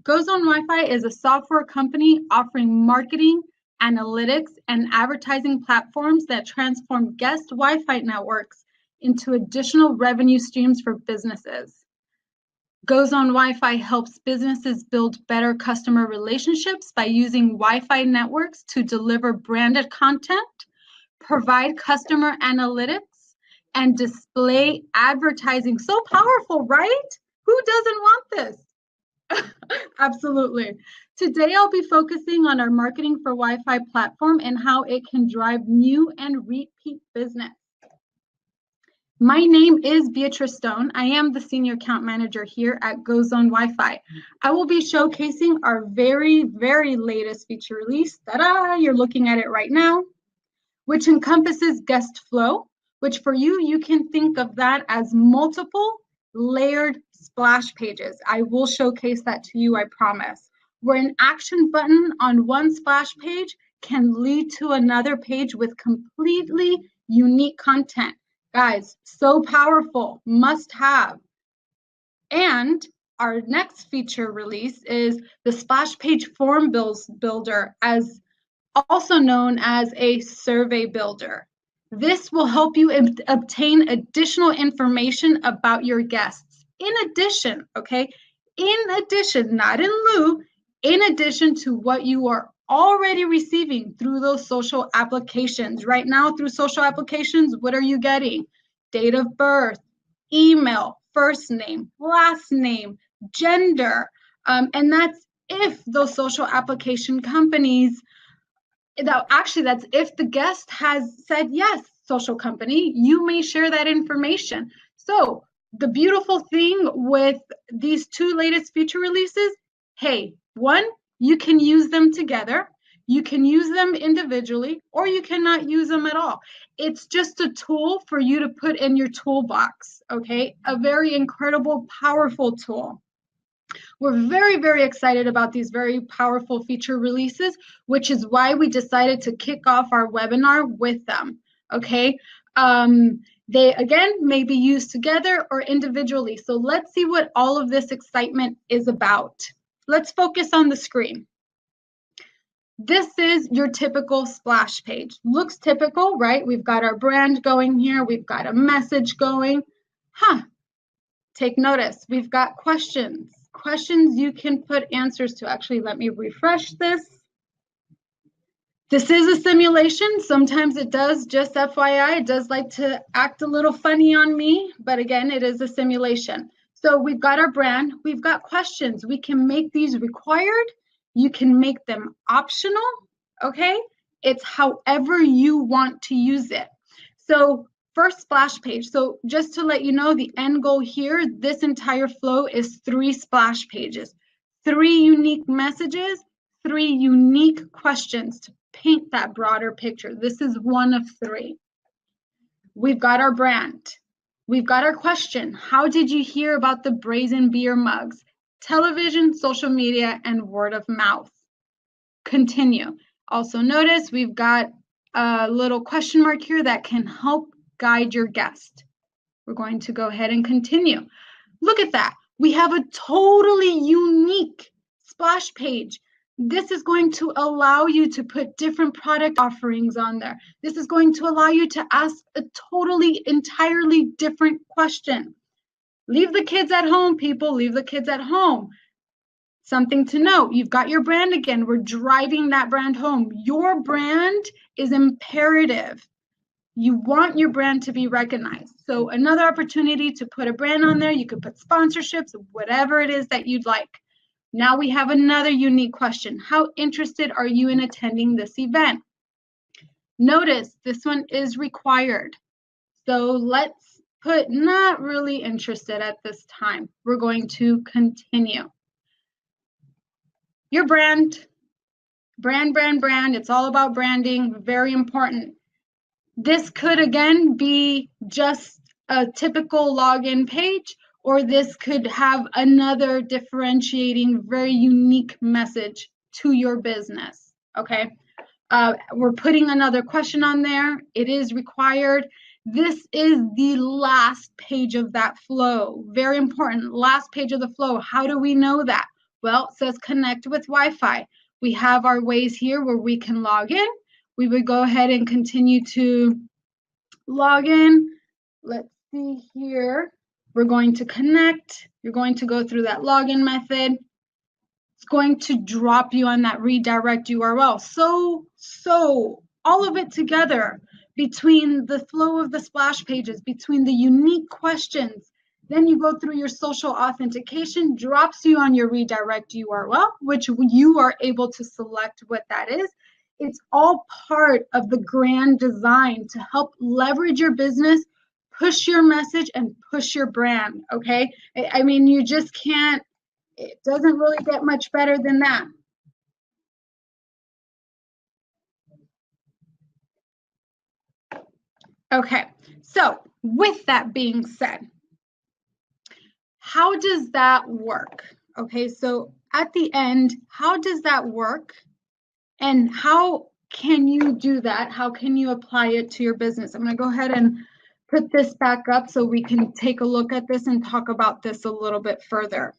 GoZone Wi-Fi is a software company offering marketing, analytics, and advertising platforms that transform guest Wi-Fi networks into additional revenue streams for businesses. GoZone Wi-Fi helps businesses build better customer relationships by using Wi-Fi networks to deliver branded content, provide customer analytics, and display advertising. So powerful, right? Who doesn't want this? Absolutely. Today, I'll be focusing on our Marketing4WiFi platform and how it can drive new and repeat business. My name is Beatrice Stone. I am the Senior Account Manager here at GoZone Wi-Fi. I will be showcasing our very, very latest feature release. Ta-da! You're looking at it right now, which encompasses guest flow, which for you, you can think of that as multiple layered splash pages. I will showcase that to you, I promise. Where an action button on one splash page can lead to another page with completely unique content. Guys, so powerful, must have. And our next feature release is the splash page form builder, as also known as a survey builder. This will help you obtain additional information about your guests. In addition, okay, not in lieu, in addition to what you are already receiving through those social applications. Right now, through social applications, what are you getting? Date of birth, email, first name, last name, gender, and that's if those social application companies, that's if the guest has said yes, social company, you may share that information. So the beautiful thing with these two latest feature releases, hey, one, you can use them together, you can use them individually, or you cannot use them at all. It's just a tool for you to put in your toolbox, okay? A very incredible, powerful tool. We're very, very excited about these very powerful feature releases, which is why we decided to kick off our webinar with them, okay? They, again, may be used together or individually. So let's see what all of this excitement is about. Let's focus on the screen. This is your typical splash page. Looks typical, right? We've got our brand going here. We've got a message going. Take notice. We've got questions. Questions you can put answers to. Actually, let me refresh this. This is a simulation. Sometimes it does, just FYI, it does like to act a little funny on me, but again, it is a simulation. So we've got our brand, we've got questions. We can make these required. You can make them optional, okay? It's however you want to use it. So first splash page. So just to let you know, the end goal here, this entire flow is 3 splash pages, 3 unique messages, 3 unique questions to paint that broader picture. This is one of 3. We've got our brand. We've got our question. How did you hear about the Brazen Beer mugs? Television, social media, and word of mouth. Continue. Also notice we've got a little question mark here that can help guide your guest. We're going to go ahead and continue. Look at that. We have a totally unique splash page. This is going to allow you to put different product offerings on there. This is going to allow you to ask a totally, entirely different question. Leave the kids at home, people. Leave the kids at home. Something to note, you've got your brand again. We're driving that brand home. Your brand is imperative. You want your brand to be recognized. So another opportunity to put a brand on there. You could put sponsorships, whatever it is that you'd like. Now we have another unique question. How interested are you in attending this event? Notice this one is required. So let's put not really interested at this time. We're going to continue. Your brand. It's all about branding, very important. This could again be just a typical login page, or this could have another differentiating, very unique message to your business, okay? We're putting another question on there. It is required. This is the last page of that flow. Very important, last page of the flow. How do we know that? Well, it says connect with Wi-Fi. We have our ways here where we can log in. We would go ahead and continue to log in. Let's see here. We're going to connect. You're going to go through that login method. It's going to drop you on that redirect URL. So all of it together, between the flow of the splash pages, between the unique questions, then you go through your social authentication, drops you on your redirect URL, which you are able to select what that is. It's all part of the grand design to help leverage your business, push your message, and push your brand, okay? I mean, you just can't, it doesn't really get much better than that. Okay, so with that being said, how does that work? Okay, so at the end, how does that work? And how can you do that? How can you apply it to your business? I'm going to go ahead and put this back up so we can take a look at this and talk about this a little bit further.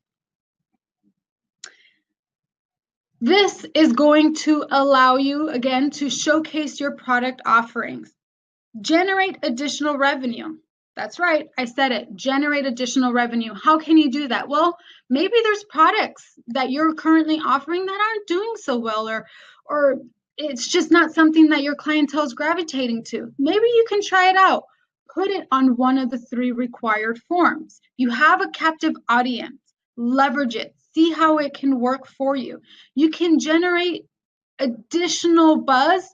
This is going to allow you, again, to showcase your product offerings. Generate additional revenue. That's right, I said it, generate additional revenue. How can you do that? Well, maybe there's products that you're currently offering that aren't doing so well, or it's just not something that your clientele is gravitating to. Maybe you can try it out. Put it on one of the 3 required forms. You have a captive audience, leverage it, see how it can work for you. You can generate additional buzz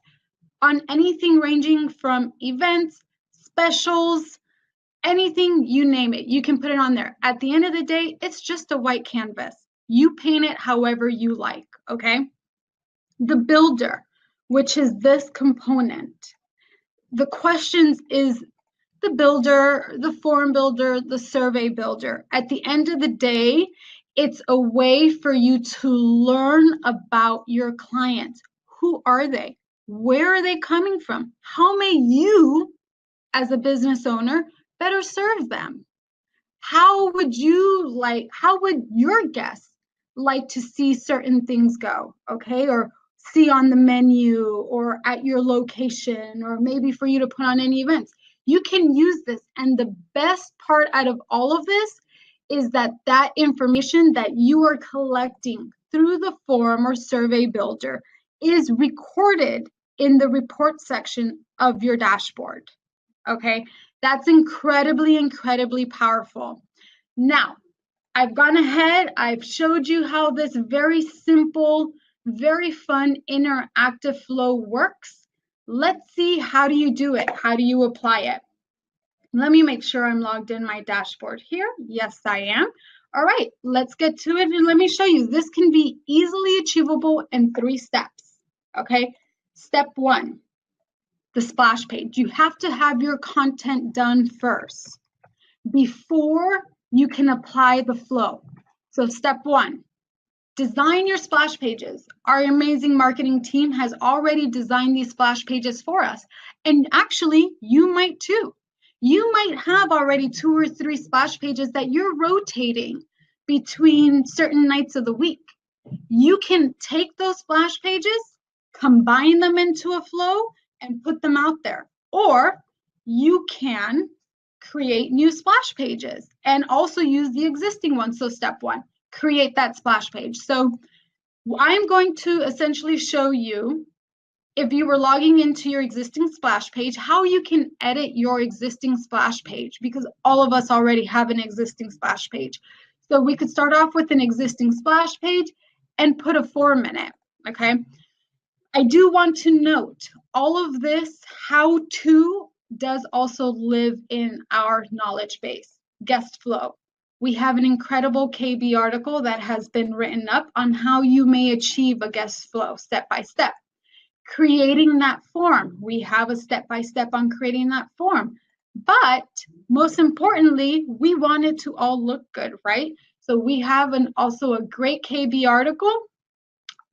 on anything ranging from events, specials, anything, you name it, you can put it on there. At the end of the day, it's just a white canvas. You paint it however you like, okay? The builder, which is this component. The questions is the builder, the form builder, the survey builder. At the end of the day, it's a way for you to learn about your clients. Who are they? Where are they coming from? How may you, as a business owner, better serve them? How would your guests like to see certain things go, okay? Or see on the menu or at your location, or maybe for you to put on any events. You can use this. And the best part out of all of this is that that information that you are collecting through the form or survey builder is recorded in the report section of your dashboard. Okay, that's incredibly, incredibly powerful. Now, I've gone ahead, I've showed you how this very simple, very fun interactive flow works. Let's see, how do you do it? How do you apply it? Let me make sure I'm logged in my dashboard here. Yes, I am. All right, let's get to it and let me show you. This can be easily achievable in 3 steps, okay? Step 1, the splash page. You have to have your content done first before you can apply the flow. So step 1, design your splash pages. Our amazing marketing team has already designed these splash pages for us. And actually, you might too. You might have already 2 or 3 splash pages that you're rotating between certain nights of the week. You can take those splash pages, combine them into a flow, and put them out there. Or you can create new splash pages and also use the existing ones. So step 1, create that splash page. So I'm going to essentially show you, if you were logging into your existing splash page, how you can edit your existing splash page, because all of us already have an existing splash page. So we could start off with an existing splash page and put a form in it, okay? I do want to note, all of this how-to does also live in our knowledge base, guest flow. We have an incredible KB article that has been written up on how you may achieve a guest flow step by step. Creating that form, we have a step-by-step on creating that form. But most importantly, we want it to all look good, right? So we have also a great KB article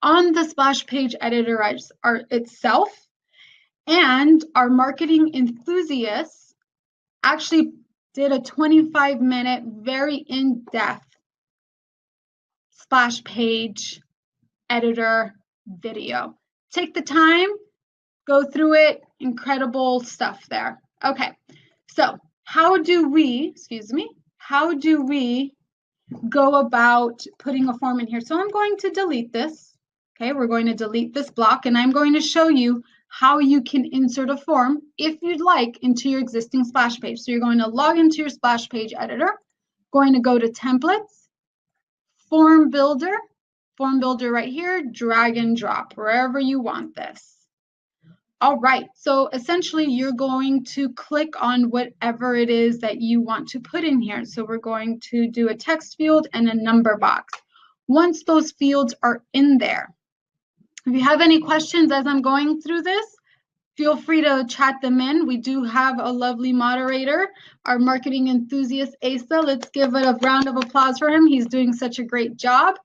on the splash page editor itself, and our marketing enthusiasts actually did a 25-minute, very in-depth splash page editor video. Take the time, go through it, incredible stuff there. Okay, so how do we go about putting a form in here? So I'm going to delete this. Okay, we're going to delete this block, and I'm going to show you how you can insert a form, if you'd like, into your existing splash page. So you're going to log into your splash page editor, going to go to templates, form builder right here, drag and drop wherever you want this. All right, so essentially you're going to click on whatever it is that you want to put in here. So we're going to do a text field and a number box. Once those fields are in there, if you have any questions as I'm going through this, feel free to chat them in. We do have a lovely moderator, our marketing enthusiast, Asa. Let's give it a round of applause for him. He's doing such a great job.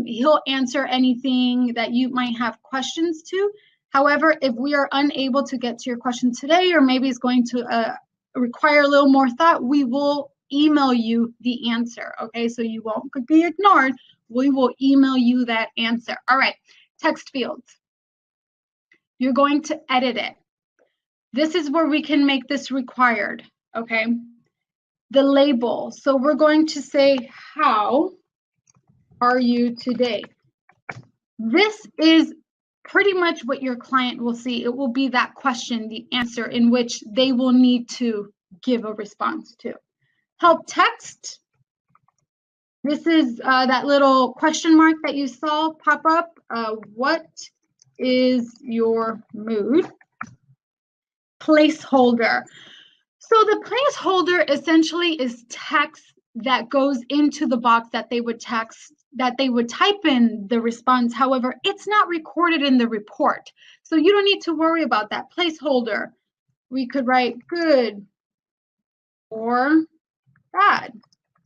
He'll answer anything that you might have questions to. However, if we are unable to get to your question today, or maybe it's going to require a little more thought, we will email you the answer, okay? So you won't be ignored. We will email you that answer. All right, text fields. You're going to edit it. This is where we can make this required, okay? The label. So we're going to say, how are you today? This is pretty much what your client will see. It will be that question, the answer, in which they will need to give a response to. Help text. This is that little question mark that you saw pop up. What is your mood? Placeholder. So the placeholder essentially is text that goes into the box that they would type in the response. However, it's not recorded in the report. So you don't need to worry about that placeholder. We could write good or bad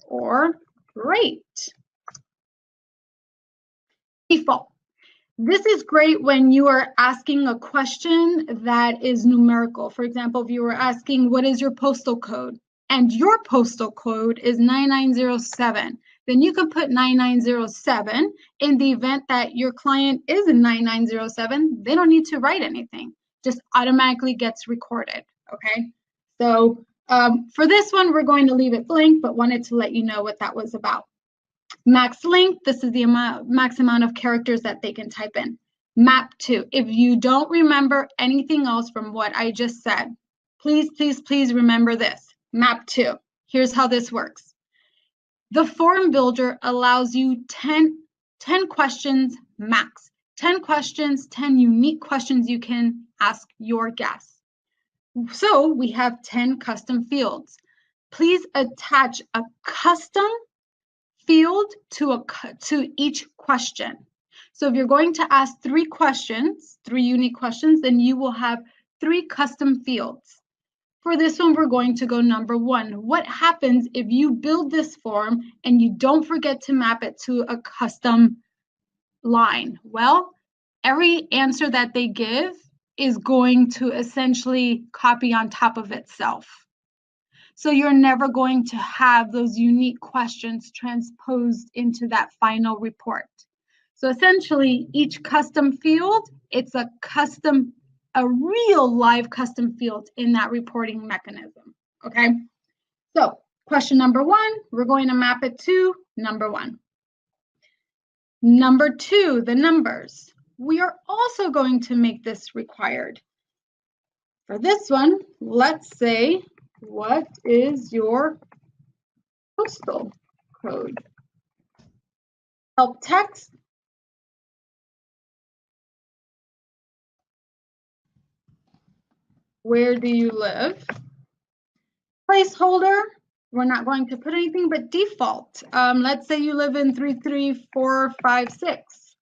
or great. Default. This is great when you are asking a question that is numerical. For example, if you were asking, what is your postal code? And your postal code is 9907. Then you can put 9907. In the event that your client is in 9907, they don't need to write anything. Just automatically gets recorded, okay? So for this one, we're going to leave it blank, but wanted to let you know what that was about. Max length, this is the max amount of characters that they can type in. Map to, if you don't remember anything else from what I just said, please, please, please remember this. Map to, here's how this works. The form builder allows you 10 questions max. 10 questions, 10 unique questions you can ask your guests. So we have 10 custom fields. Please attach a custom field to each question. So if you're going to ask 3 questions, 3 unique questions, then you will have 3 custom fields. For this one, we're going to go number 1. What happens if you build this form and you don't forget to map it to a custom line? Well, every answer that they give is going to essentially copy on top of itself. So you're never going to have those unique questions transposed into that final report. So essentially, each custom field, it's a real live custom field in that reporting mechanism, okay? So question number 1, we're going to map it to number 1. Number 2, the numbers. We are also going to make this required. For this one, let's say, what is your postal code? Help text. Where do you live? Placeholder, we're not going to put anything but default. Let's say you live in 33456.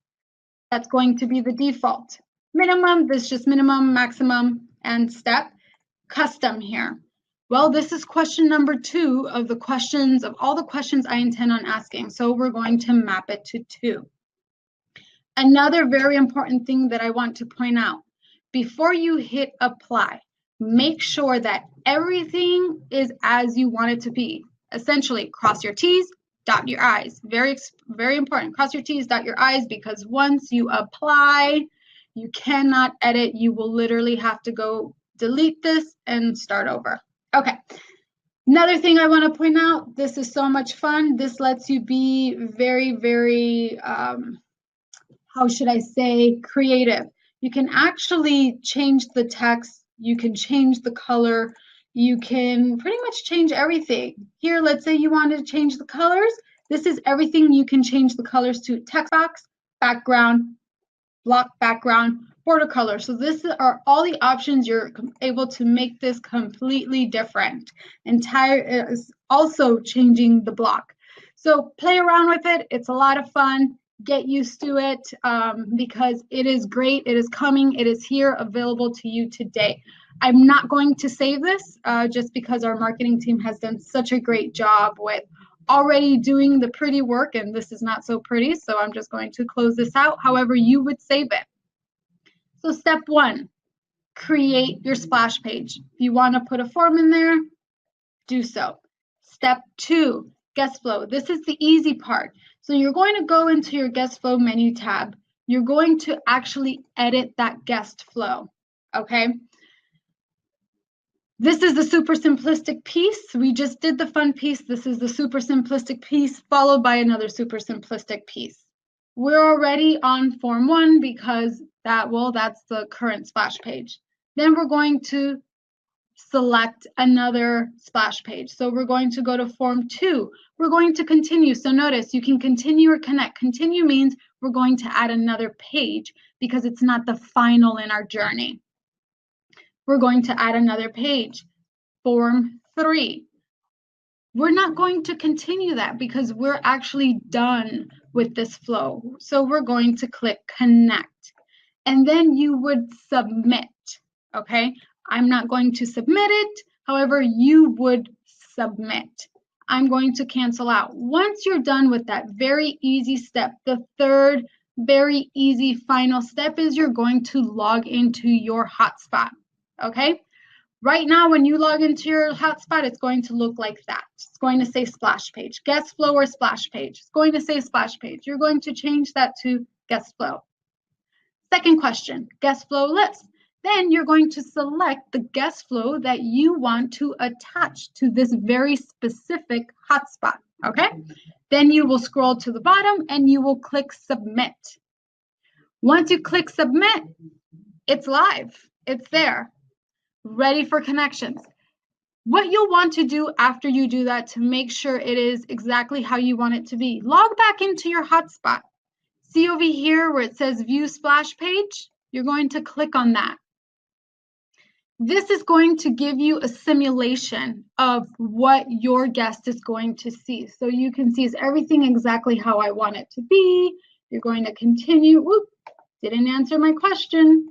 That's going to be the default. Minimum, this is just minimum, maximum, and step. Custom here. Well, this is question number 2 of all the questions I intend on asking. So we're going to map it to 2. Another very important thing that I want to point out, before you hit apply, make sure that everything is as you want it to be. Essentially, cross your T's, dot your I's. Very, very important. Cross your T's, dot your I's, because once you apply, you cannot edit. You will literally have to go delete this and start over. Okay. Another thing I want to point out, this is so much fun. This lets you be very, very, how should I say, creative. You can actually change the text. You can change the color. You can pretty much change everything. Here, let's say you wanted to change the colors. This is everything you can change the colors to: text box, background, block background, border color. So this are all the options. You're able to make this completely different. Entire is also changing the block. So play around with it. It's a lot of fun. Get used to it because it is great. It is coming. It is here, available to you today. I'm not going to save this just because our marketing team has done such a great job with already doing the pretty work, and this is not so pretty, so I'm just going to close this out. However, you would save it. So step 1, create your splash page. If you want to put a form in there, do so. Step 2, guest flow. This is the easy part. So you're going to go into your guest flow menu tab. You're going to actually edit that guest flow, okay? This is the super simplistic piece. We just did the fun piece. This is the super simplistic piece followed by another super simplistic piece. We're already on form 1 because that's the current splash page. Then we're going to select another splash page. So we're going to go to form 2. We're going to continue. So notice you can continue or connect. Continue means we're going to add another page because it's not the final in our journey. We're going to add another page. Form 3. We're not going to continue that because we're actually done with this flow. So we're going to click connect. And then you would submit, okay? I'm not going to submit it. However, you would submit. I'm going to cancel out. Once you're done with that very easy step, the third very easy final step is you're going to log into your hotspot, okay? Right now, when you log into your hotspot, it's going to look like that. It's going to say splash page, guest flow or splash page. It's going to say splash page. You're going to change that to guest flow. Second question, guest flow list. Then you're going to select the guest flow that you want to attach to this very specific hotspot, okay? Then you will scroll to the bottom and you will click submit. Once you click submit, it's live. It's there, ready for connections. What you'll want to do after you do that to make sure it is exactly how you want it to be, log back into your hotspot. See over here where it says view splash page? You're going to click on that. This is going to give you a simulation of what your guest is going to see. So you can see, is everything exactly how I want it to be? You're going to continue. Whoop, didn't answer my question.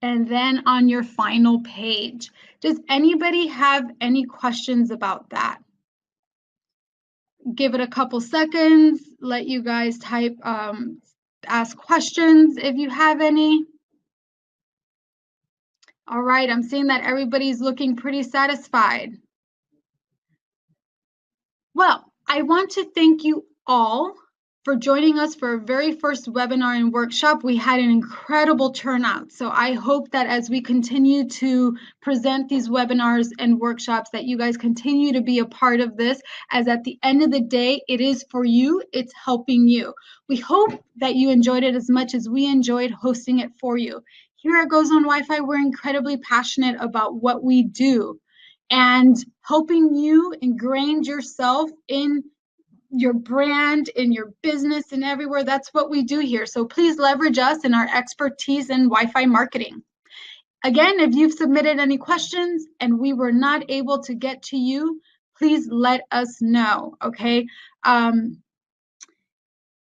And then on your final page, does anybody have any questions about that? Give it a couple seconds, let you guys type, ask questions if you have any. All right, I'm seeing that everybody's looking pretty satisfied. Well, I want to thank you all for joining us for our very first webinar and workshop. We had an incredible turnout. So I hope that as we continue to present these webinars and workshops, that you guys continue to be a part of this, as at the end of the day, it is for you, it's helping you. We hope that you enjoyed it as much as we enjoyed hosting it for you. Here at GoZone Wi-Fi, we're incredibly passionate about what we do and helping you ingrain yourself in your brand, in your business, and everywhere. That's what we do here. So please leverage us and our expertise in Wi-Fi marketing. Again, if you've submitted any questions and we were not able to get to you, please let us know, okay?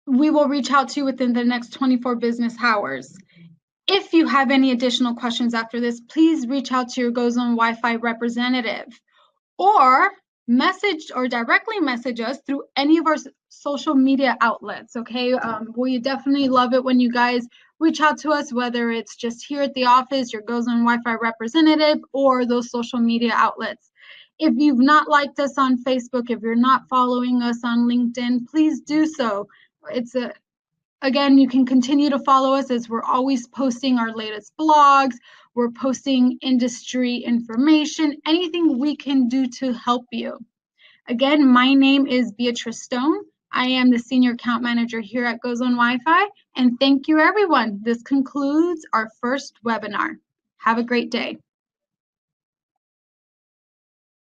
We will reach out to you within the next 24 business hours. If you have any additional questions after this, please reach out to your GoZone Wi-Fi representative, or message or directly message us through any of our social media outlets, okay? We definitely love it when you guys reach out to us, whether it's just here at the office, your GoZone Wi-Fi representative, or those social media outlets. If you've not liked us on Facebook, if you're not following us on LinkedIn, please do so. Again, you can continue to follow us as we're always posting our latest blogs. We're posting industry information, anything we can do to help you. Again, my name is Beatrice Stone. I am the Senior Account Manager here at GoZone Wi-Fi. And thank you, everyone. This concludes our first webinar. Have a great day.